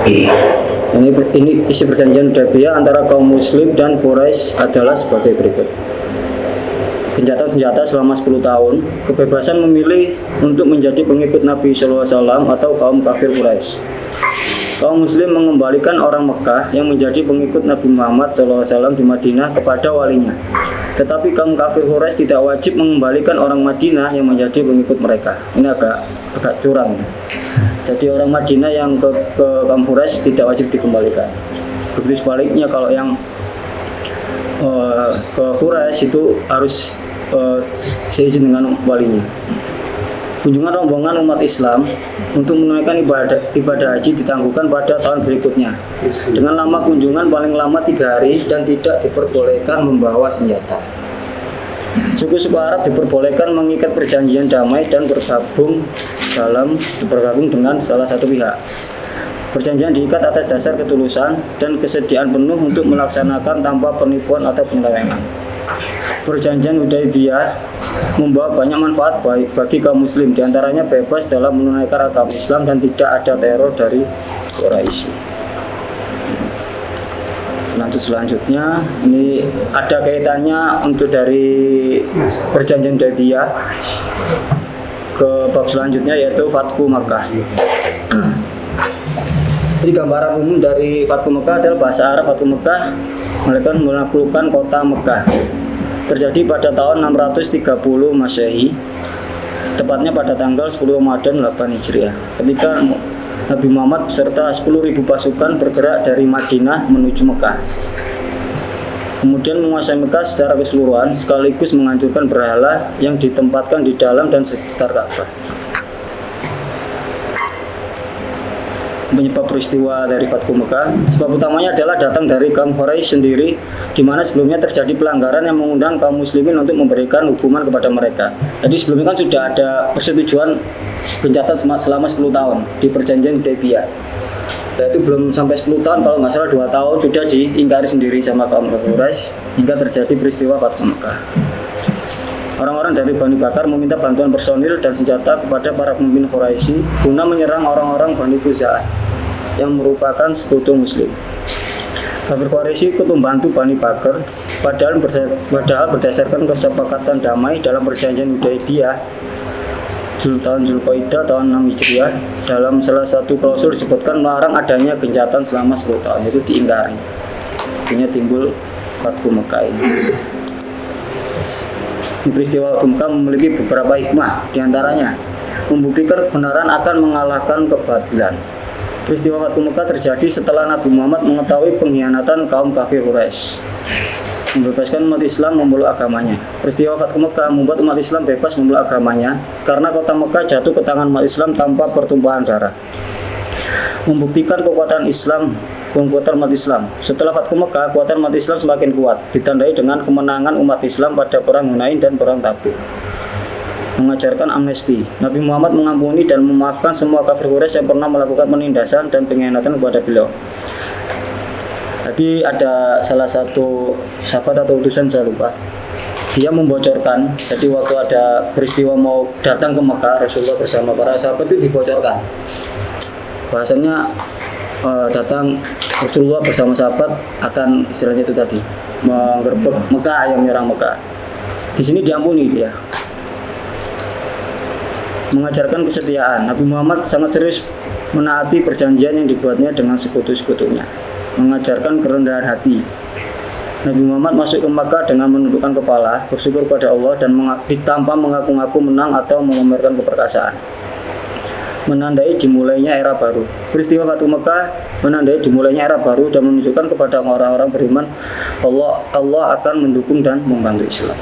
Ini isi perjanjian Hudaybiyah antara kaum muslim dan Quraisy adalah sebagai berikut. Gencatan senjata selama 10 tahun, kebebasan memilih untuk menjadi pengikut Nabi SAW atau kaum kafir Quraisy. Kaum muslim mengembalikan orang Mekah yang menjadi pengikut Nabi Muhammad SAW di Madinah kepada walinya. Tetapi kaum kafir Quraisy tidak wajib mengembalikan orang Madinah yang menjadi pengikut mereka. Ini agak curang. Jadi orang Madinah yang ke kaum Quraisy tidak wajib dikembalikan. Begitu sebaliknya, kalau yang ke Quraisy itu harus seizin dengan walinya. Kunjungan rombongan umat Islam untuk menunaikan ibadah haji ditangguhkan pada tahun berikutnya dengan lama kunjungan paling lama 3 hari dan tidak diperbolehkan membawa senjata. Suku-suku Arab diperbolehkan mengikat perjanjian damai dan bergabung dengan salah satu pihak. Perjanjian diikat atas dasar ketulusan dan kesediaan penuh untuk melaksanakan tanpa penipuan atau penyelewengan. Perjanjian Hudaybiyah membawa banyak manfaat bagi kaum muslim, diantaranya bebas dalam menunaikan agama Islam dan tidak ada teror dari Quraisy. Lanjut selanjutnya, ini ada kaitannya untuk dari perjanjian Hudaybiyah ke bab selanjutnya, yaitu Fathu Makkah. Jadi gambaran umum dari Fathu Makkah adalah bahasa Arab Fathu Makkah menaklukkan kota Mekah. Terjadi pada tahun 630 Masehi, tepatnya pada tanggal 10 Ramadan 8 Hijriah, ketika Nabi Muhammad beserta 10.000 pasukan bergerak dari Madinah menuju Mekah. Kemudian menguasai Mekah secara keseluruhan sekaligus menghancurkan berhala yang ditempatkan di dalam dan sekitar Ka'bah. Penyebab peristiwa dari Fathu Mekah, sebab utamanya adalah datang dari kaum Quraisy sendiri, di mana sebelumnya terjadi pelanggaran yang mengundang kaum muslimin untuk memberikan hukuman kepada mereka. Jadi sebelumnya kan sudah ada persetujuan gencatan selama 10 tahun di perjanjian Hudaybiyah. Yaitu belum sampai 10 tahun, kalau nggak salah 2 tahun sudah diingkari sendiri sama kaum Quraisy hingga terjadi peristiwa Fathu Mekah. Orang-orang dari Bani Bakar meminta bantuan personil dan senjata kepada para pemimpin Quraisy guna menyerang orang-orang Bani Khuza'ah yang merupakan sekutu muslim. Kafir Quraisy ikut membantu Bani Bakar, padahal berdasarkan kesepakatan damai dalam perjanjian Hudaybiyah tahun Zulqaidah tahun 6 Hijriah, dalam salah satu klausul disebutkan melarang adanya gencatan selama 10 tahun, itu diingkari. Akhirnya timbul Fathu Mekah ini. Peristiwa Fathu Mekah memiliki beberapa hikmah, diantaranya membuktikan kebenaran akan mengalahkan kebatilan. Peristiwa Fathu Mekah terjadi setelah Nabi Muhammad mengetahui pengkhianatan kaum kafir Quraisy, membebaskan umat Islam memeluk agamanya. Peristiwa Fathu Mekah membuat umat Islam bebas memeluk agamanya karena kota Mekah jatuh ke tangan umat Islam tanpa pertumpahan darah. Membuktikan kekuatan umat Islam. Setelah Fathu Mekah, kekuatan umat Islam semakin kuat, ditandai dengan kemenangan umat Islam pada perang Hunain dan perang Tabuk. Mengajarkan amnesti. Nabi Muhammad mengampuni dan memaafkan semua kafir Quraisy yang pernah melakukan penindasan dan pengkhianatan kepada beliau. Jadi ada salah satu sahabat atau utusan, saya lupa, dia membocorkan. Jadi waktu ada peristiwa mau datang ke Mekah, Rasulullah bersama para sahabat itu dibocorkan. Bahasanya datang Rasulullah bersama sahabat akan istilahnya itu tadi menggerebek Mekah, yang menyerang Mekah. Di sini diampuni dia. Mengajarkan kesetiaan. Nabi Muhammad sangat serius menaati perjanjian yang dibuatnya dengan sekutu-sekutunya. Mengajarkan kerendahan hati. Nabi Muhammad masuk ke Mekah dengan menundukkan kepala, bersyukur pada Allah dan tanpa mengaku-ngaku menang atau memamerkan keperkasaan. Menandai dimulainya era baru. Peristiwa Fathu Mekah menandai dimulainya era baru dan menunjukkan kepada orang-orang beriman Allah akan mendukung dan membantu Islam.